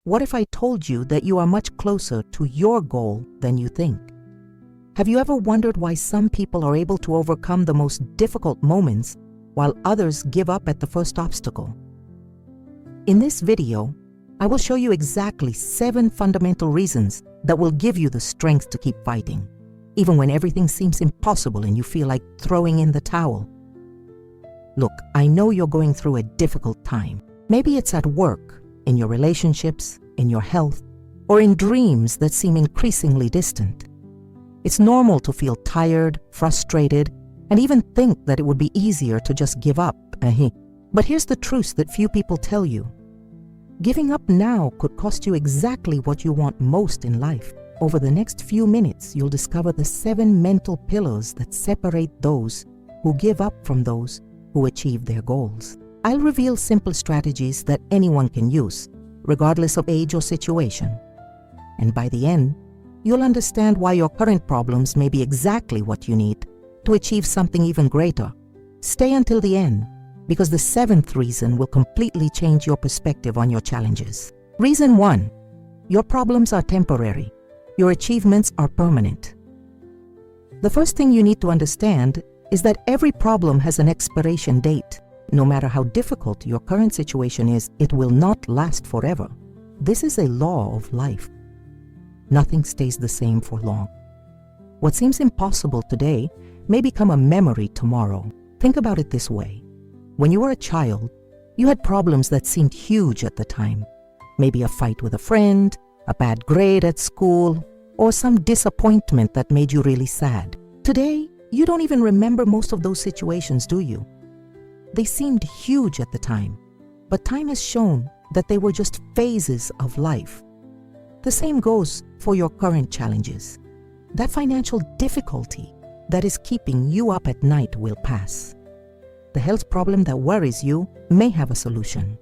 What if I told you that you are much closer to your goal than you think? Have you ever wondered why some people are able to overcome the most difficult moments while others give up at the first obstacle? In this video, I will show you exactly 7 fundamental reasons that will give you the strength to keep fighting, even when everything seems impossible and you feel like throwing in the towel. Look, I know you're going through a difficult time. Maybe it's at work, in your relationships, in your health, or in dreams that seem increasingly distant. It's normal to feel tired, frustrated, and even think that it would be easier to just give up. But here's the truth that few people tell you. Giving up now could cost you exactly what you want most in life. Over the next few minutes, you'll discover the 7 mental pillars that separate those who give up from those who achieve their goals. I'll reveal simple strategies that anyone can use, regardless of age or situation. And by the end, you'll understand why your current problems may be exactly what you need to achieve something even greater. Stay until the end, because the 7th reason will completely change your perspective on your challenges. Reason 1, your problems are temporary. Your achievements are permanent. The first thing you need to understand is that every problem has an expiration date. No matter how difficult your current situation is, it will not last forever. This is a law of life. Nothing stays the same for long. What seems impossible today may become a memory tomorrow. Think about it this way. When you were a child, you had problems that seemed huge at the time. Maybe a fight with a friend, a bad grade at school, or some disappointment that made you really sad. Today, you don't even remember most of those situations, do you? They seemed huge at the time, but time has shown that they were just phases of life. The same goes for your current challenges. That financial difficulty that is keeping you up at night will pass. The health problem that worries you may have a solution.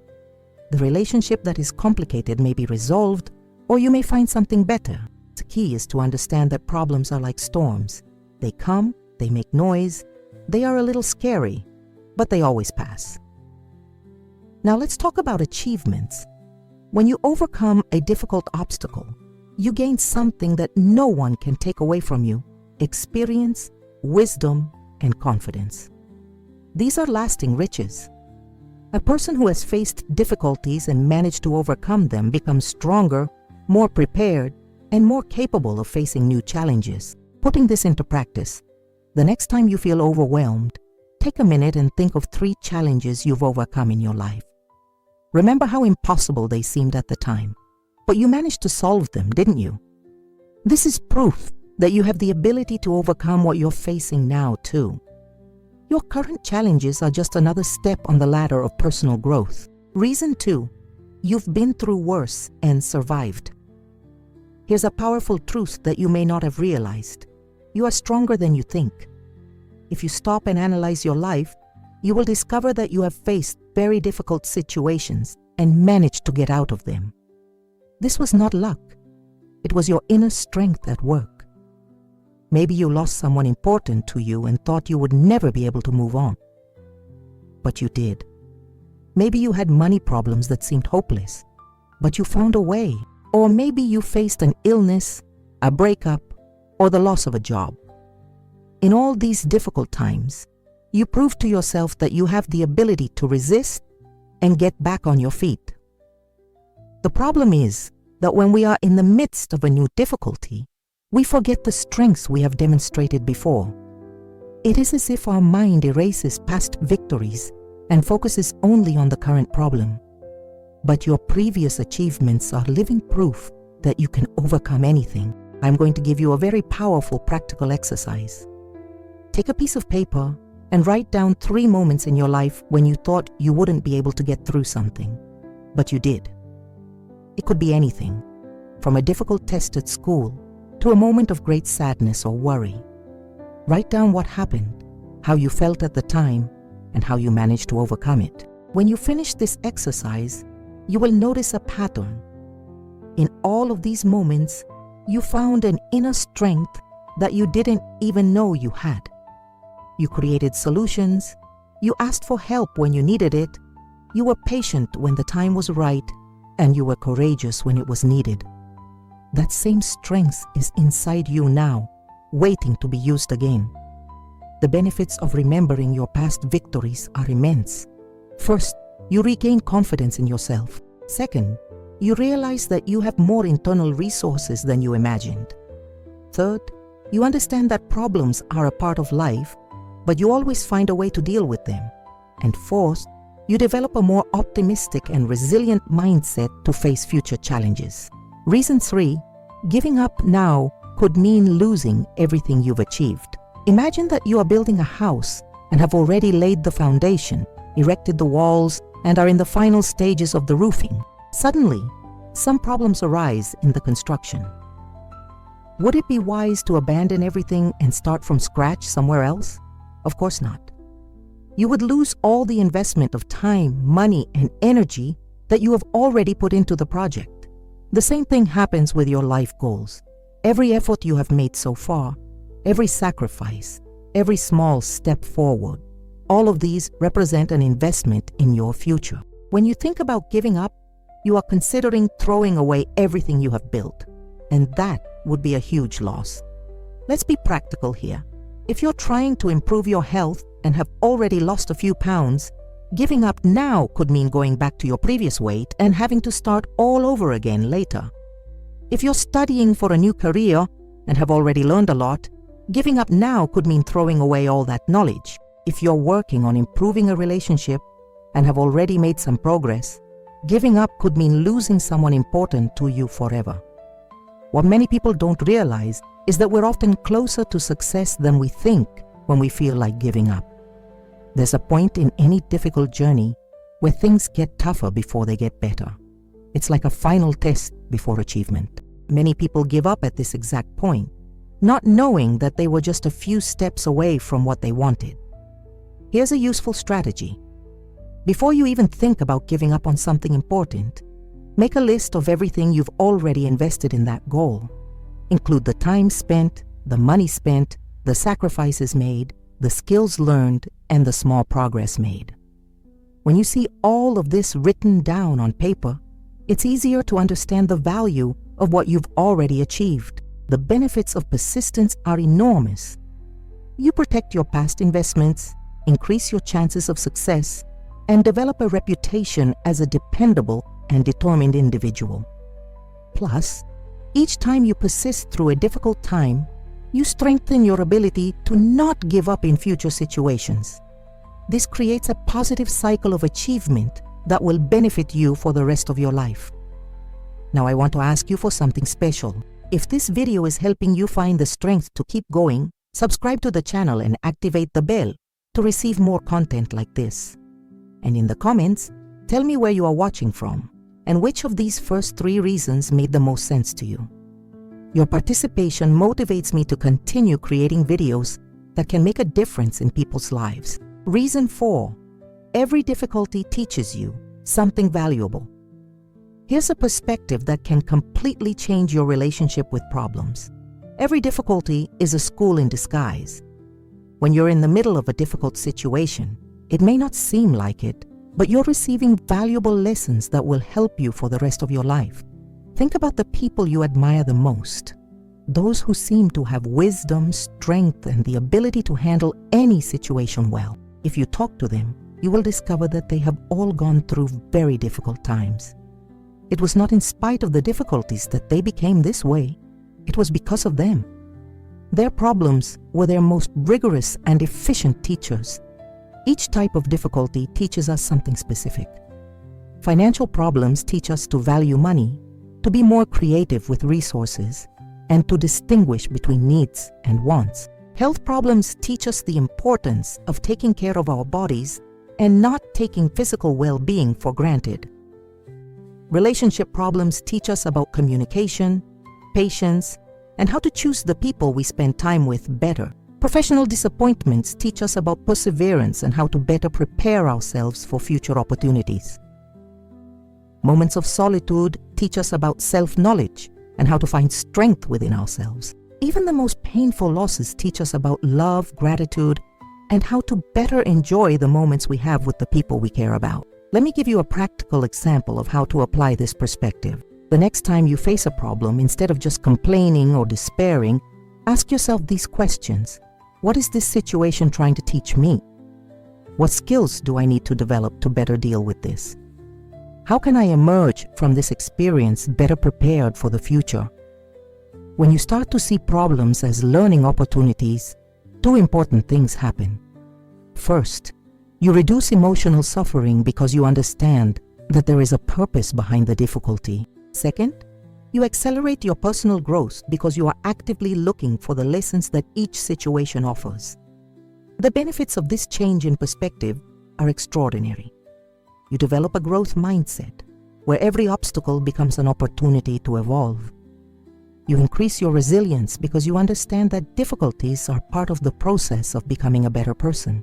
The relationship that is complicated may be resolved, or you may find something better. The key is to understand that problems are like storms. They come, they make noise, they are a little scary, but they always pass. Now let's talk about achievements. When you overcome a difficult obstacle, you gain something that no one can take away from you: experience, wisdom, and confidence. These are lasting riches. A person who has faced difficulties and managed to overcome them becomes stronger, more prepared, and more capable of facing new challenges. Putting this into practice, the next time you feel overwhelmed, take a minute and think of 3 challenges you've overcome in your life. Remember how impossible they seemed at the time, but you managed to solve them, didn't you? This is proof that you have the ability to overcome what you're facing now, too. Your current challenges are just another step on the ladder of personal growth. Reason 2, you've been through worse and survived. Here's a powerful truth that you may not have realized. You are stronger than you think. If you stop and analyze your life, you will discover that you have faced very difficult situations and managed to get out of them. This was not luck. It was your inner strength at work. Maybe you lost someone important to you and thought you would never be able to move on. But you did. Maybe you had money problems that seemed hopeless, but you found a way. Or maybe you faced an illness, a breakup, or the loss of a job. In all these difficult times, you proved to yourself that you have the ability to resist and get back on your feet. The problem is that when we are in the midst of a new difficulty, we forget the strengths we have demonstrated before. It is as if our mind erases past victories and focuses only on the current problem. But your previous achievements are living proof that you can overcome anything. I'm going to give you a very powerful practical exercise. Take a piece of paper and write down 3 moments in your life when you thought you wouldn't be able to get through something, but you did. It could be anything, from a difficult test at school to a moment of great sadness or worry. Write down what happened, how you felt at the time, and how you managed to overcome it. When you finish this exercise, you will notice a pattern. In all of these moments, you found an inner strength that you didn't even know you had. You created solutions, you asked for help when you needed it, you were patient when the time was right, and you were courageous when it was needed. That same strength is inside you now, waiting to be used again. The benefits of remembering your past victories are immense. First, you regain confidence in yourself. Second, you realize that you have more internal resources than you imagined. Third, you understand that problems are a part of life, but you always find a way to deal with them. And fourth, you develop a more optimistic and resilient mindset to face future challenges. Reason 3, giving up now could mean losing everything you've achieved. Imagine that you are building a house and have already laid the foundation, erected the walls, and are in the final stages of the roofing. Suddenly, some problems arise in the construction. Would it be wise to abandon everything and start from scratch somewhere else? Of course not. You would lose all the investment of time, money, and energy that you have already put into the project. The same thing happens with your life goals. Every effort you have made so far, every sacrifice, every small step forward, all of these represent an investment in your future. When you think about giving up, you are considering throwing away everything you have built, and that would be a huge loss. Let's be practical here. If you're trying to improve your health and have already lost a few pounds, giving up now could mean going back to your previous weight and having to start all over again later. If you're studying for a new career and have already learned a lot, giving up now could mean throwing away all that knowledge. If you're working on improving a relationship and have already made some progress, giving up could mean losing someone important to you forever. What many people don't realize is that we're often closer to success than we think when we feel like giving up. There's a point in any difficult journey where things get tougher before they get better. It's like a final test before achievement. Many people give up at this exact point, not knowing that they were just a few steps away from what they wanted. Here's a useful strategy. Before you even think about giving up on something important, make a list of everything you've already invested in that goal. Include the time spent, the money spent, the sacrifices made, the skills learned, and the small progress made. When you see all of this written down on paper, it's easier to understand the value of what you've already achieved. The benefits of persistence are enormous. You protect your past investments, increase your chances of success, and develop a reputation as a dependable and determined individual. Plus, each time you persist through a difficult time, you strengthen your ability to not give up in future situations. This creates a positive cycle of achievement that will benefit you for the rest of your life. Now I want to ask you for something special. If this video is helping you find the strength to keep going, subscribe to the channel and activate the bell to receive more content like this. And in the comments, tell me where you are watching from and which of these first 3 reasons made the most sense to you. Your participation motivates me to continue creating videos that can make a difference in people's lives. Reason 4. Every difficulty teaches you something valuable. Here's a perspective that can completely change your relationship with problems. Every difficulty is a school in disguise. When you're in the middle of a difficult situation, it may not seem like it, but you're receiving valuable lessons that will help you for the rest of your life. Think about the people you admire the most. Those who seem to have wisdom, strength, and the ability to handle any situation well. If you talk to them, you will discover that they have all gone through very difficult times. It was not in spite of the difficulties that they became this way. It was because of them. Their problems were their most rigorous and efficient teachers. Each type of difficulty teaches us something specific. Financial problems teach us to value money, to be more creative with resources, and to distinguish between needs and wants. Health problems teach us the importance of taking care of our bodies and not taking physical well-being for granted. Relationship problems teach us about communication, patience, and how to choose the people we spend time with better. Professional disappointments teach us about perseverance and how to better prepare ourselves for future opportunities. Moments of solitude teach us about self-knowledge and how to find strength within ourselves. Even the most painful losses teach us about love, gratitude, and how to better enjoy the moments we have with the people we care about. Let me give you a practical example of how to apply this perspective. The next time you face a problem, instead of just complaining or despairing, ask yourself these questions. What is this situation trying to teach me? What skills do I need to develop to better deal with this? How can I emerge from this experience better prepared for the future? When you start to see problems as learning opportunities, two important things happen. First, you reduce emotional suffering because you understand that there is a purpose behind the difficulty. Second, you accelerate your personal growth because you are actively looking for the lessons that each situation offers. The benefits of this change in perspective are extraordinary. You develop a growth mindset where every obstacle becomes an opportunity to evolve. You increase your resilience because you understand that difficulties are part of the process of becoming a better person.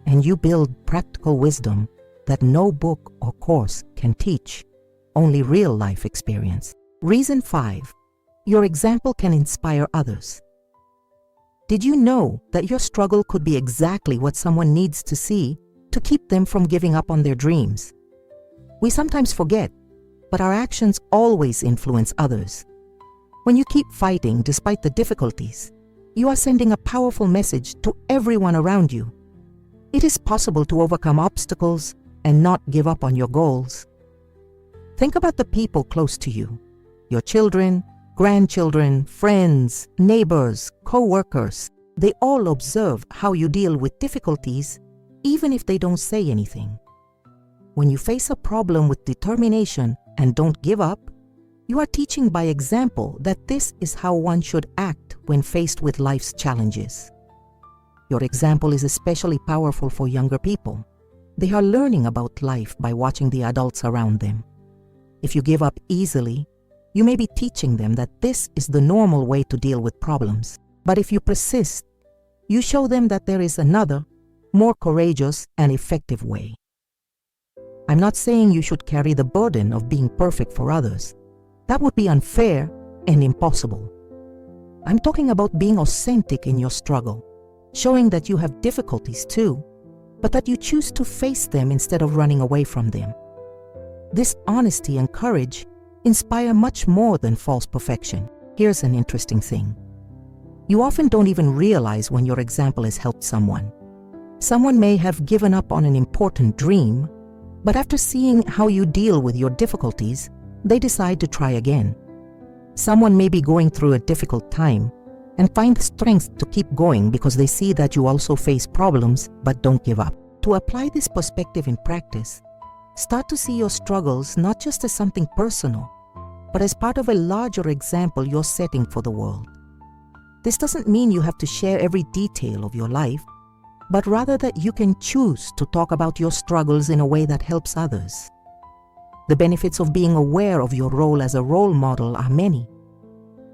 And you build practical wisdom that no book or course can teach, only real life experience. Reason 5. Your example can inspire others. Did you know that your struggle could be exactly what someone needs to see to keep them from giving up on their dreams? We sometimes forget, but our actions always influence others. When you keep fighting despite the difficulties, you are sending a powerful message to everyone around you. It is possible to overcome obstacles and not give up on your goals. Think about the people close to you, your children, grandchildren, friends, neighbors, co-workers. They all observe how you deal with difficulties, even if they don't say anything. When you face a problem with determination and don't give up, you are teaching by example that this is how one should act when faced with life's challenges. Your example is especially powerful for younger people. They are learning about life by watching the adults around them. If you give up easily, you may be teaching them that this is the normal way to deal with problems. But if you persist, you show them that there is another, more courageous and effective way. I'm not saying you should carry the burden of being perfect for others. That would be unfair and impossible. I'm talking about being authentic in your struggle, showing that you have difficulties too, but that you choose to face them instead of running away from them. This honesty and courage inspire much more than false perfection. Here's an interesting thing. You often don't even realize when your example has helped someone. Someone may have given up on an important dream, but after seeing how you deal with your difficulties, they decide to try again. Someone may be going through a difficult time and find the strength to keep going because they see that you also face problems but don't give up. To apply this perspective in practice, start to see your struggles not just as something personal, but as part of a larger example you're setting for the world. This doesn't mean you have to share every detail of your life, but rather that you can choose to talk about your struggles in a way that helps others. The benefits of being aware of your role as a role model are many.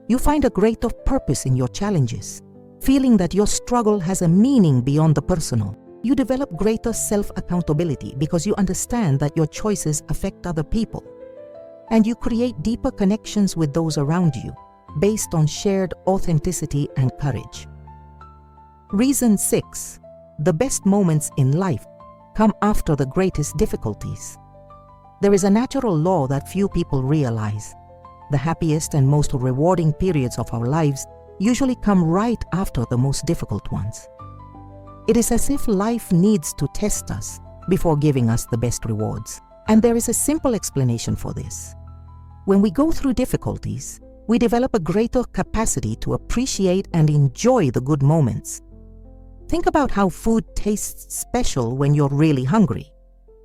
You find a greater purpose in your challenges, feeling that your struggle has a meaning beyond the personal. You develop greater self-accountability because you understand that your choices affect other people. And you create deeper connections with those around you, based on shared authenticity and courage. Reason 6. The best moments in life come after the greatest difficulties. There is a natural law that few people realize. The happiest and most rewarding periods of our lives usually come right after the most difficult ones. It is as if life needs to test us before giving us the best rewards. And there is a simple explanation for this. When we go through difficulties, we develop a greater capacity to appreciate and enjoy the good moments. Think about how food tastes special when you're really hungry,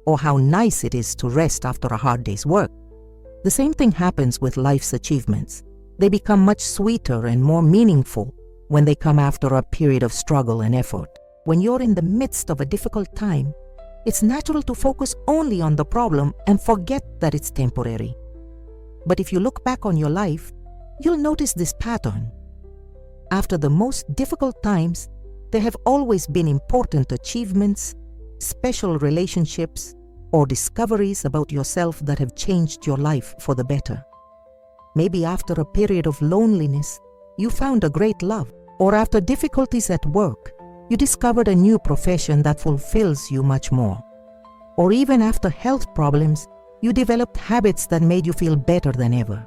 or how nice it is to rest after a hard day's work. The same thing happens with life's achievements. They become much sweeter and more meaningful when they come after a period of struggle and effort. When you're in the midst of a difficult time, it's natural to focus only on the problem and forget that it's temporary. But if you look back on your life, you'll notice this pattern. After the most difficult times, there have always been important achievements, special relationships, or discoveries about yourself that have changed your life for the better. Maybe after a period of loneliness, you found a great love, or after difficulties at work, you discovered a new profession that fulfills you much more. or even after health problems, you developed habits that made you feel better than ever.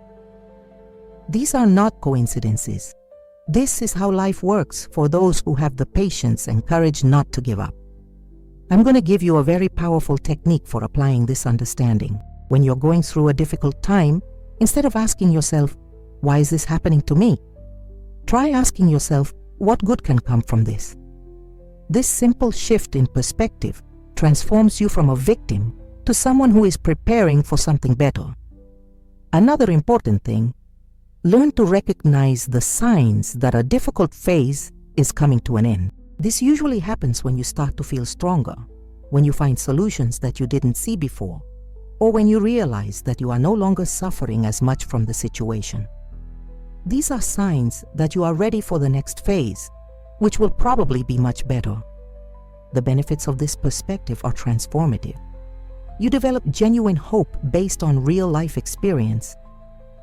These are not coincidences. This is how life works for those who have the patience and courage not to give up. I'm going to give you a very powerful technique for applying this understanding. When you're going through a difficult time, instead of asking yourself, "Why is this happening to me?" try asking yourself, "What good can come from this?" This simple shift in perspective transforms you from a victim to someone who is preparing for something better. Another important thing, learn to recognize the signs that a difficult phase is coming to an end. This usually happens when you start to feel stronger, when you find solutions that you didn't see before, or when you realize that you are no longer suffering as much from the situation. These are signs that you are ready for the next phase, which will probably be much better. The benefits of this perspective are transformative. You develop genuine hope based on real-life experience.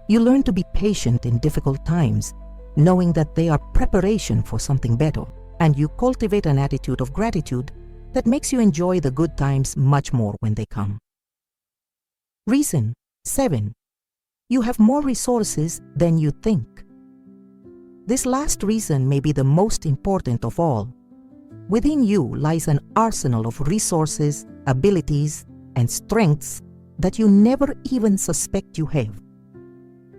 You learn to be patient in difficult times, knowing that they are preparation for something better, and you cultivate an attitude of gratitude that makes you enjoy the good times much more when they come. Reason 7. You have more resources than you think. This last reason may be the most important of all. Within you lies an arsenal of resources, abilities, and strengths that you never even suspect you have.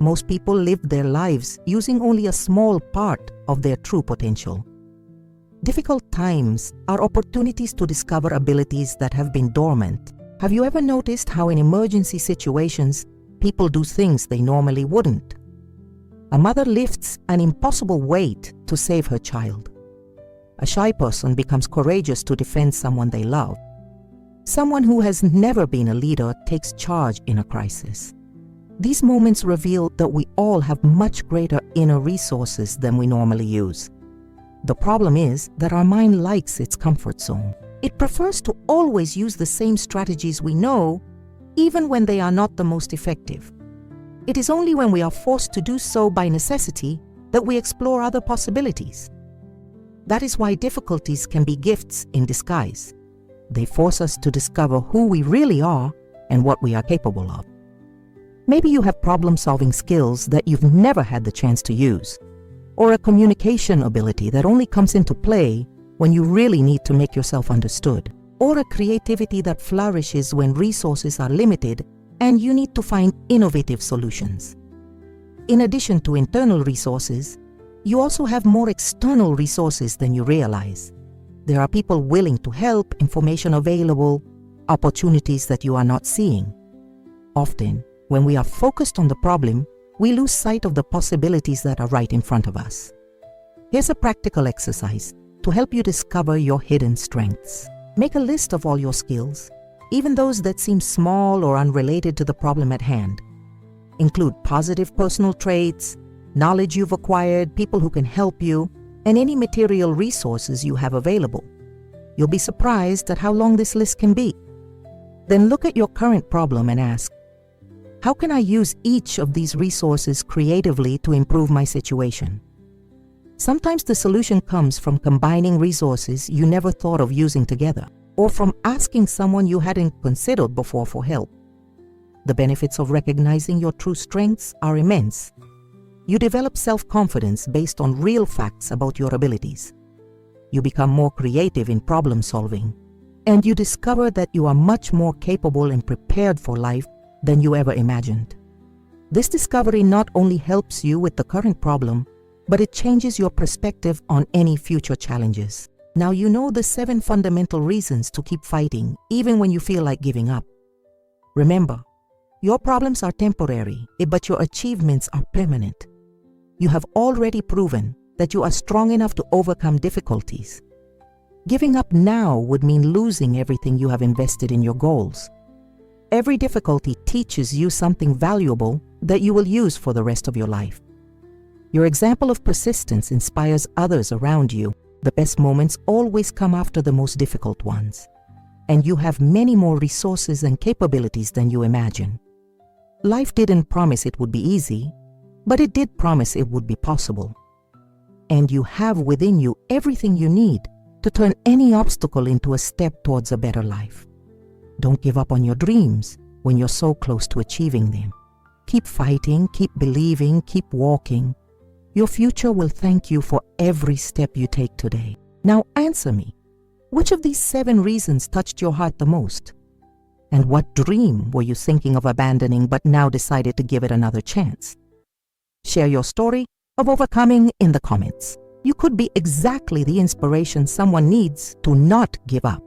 Most people live their lives using only a small part of their true potential. Difficult times are opportunities to discover abilities that have been dormant. Have you ever noticed how in emergency situations, people do things they normally wouldn't? A mother lifts an impossible weight to save her child. A shy person becomes courageous to defend someone they love. Someone who has never been a leader takes charge in a crisis. These moments reveal that we all have much greater inner resources than we normally use. The problem is that our mind likes its comfort zone. It prefers to always use the same strategies we know, even when they are not the most effective. It is only when we are forced to do so by necessity that we explore other possibilities. That is why difficulties can be gifts in disguise. They force us to discover who we really are and what we are capable of. Maybe you have problem-solving skills that you've never had the chance to use, or a communication ability that only comes into play when you really need to make yourself understood, or a creativity that flourishes when resources are limited and you need to find innovative solutions. In addition to internal resources, you also have more external resources than you realize. There are people willing to help, information available, opportunities that you are not seeing. Often, when we are focused on the problem, we lose sight of the possibilities that are right in front of us. Here's a practical exercise to help you discover your hidden strengths. Make a list of all your skills, even those that seem small or unrelated to the problem at hand. Include positive personal traits, knowledge you've acquired, people who can help you, and any material resources you have available. You'll be surprised at how long this list can be. Then look at your current problem and ask, how can I use each of these resources creatively to improve my situation? Sometimes the solution comes from combining resources you never thought of using together, or from asking someone you hadn't considered before for help. The benefits of recognizing your true strengths are immense. You develop self-confidence based on real facts about your abilities. You become more creative in problem solving, and you discover that you are much more capable and prepared for life than you ever imagined. This discovery not only helps you with the current problem, but it changes your perspective on any future challenges. Now you know the 7 fundamental reasons to keep fighting, even when you feel like giving up. Remember, your problems are temporary, but your achievements are permanent. You have already proven that you are strong enough to overcome difficulties. Giving up now would mean losing everything you have invested in your goals. Every difficulty teaches you something valuable that you will use for the rest of your life. Your example of persistence inspires others around you. The best moments always come after the most difficult ones, and you have many more resources and capabilities than you imagine. Life didn't promise it would be easy, but it did promise it would be possible. And you have within you everything you need to turn any obstacle into a step towards a better life. Don't give up on your dreams when you're so close to achieving them. Keep fighting, keep believing, keep walking. Your future will thank you for every step you take today. Now answer me. Which of these 7 reasons touched your heart the most? And what dream were you thinking of abandoning but now decided to give it another chance? Share your story of overcoming in the comments. You could be exactly the inspiration someone needs to not give up.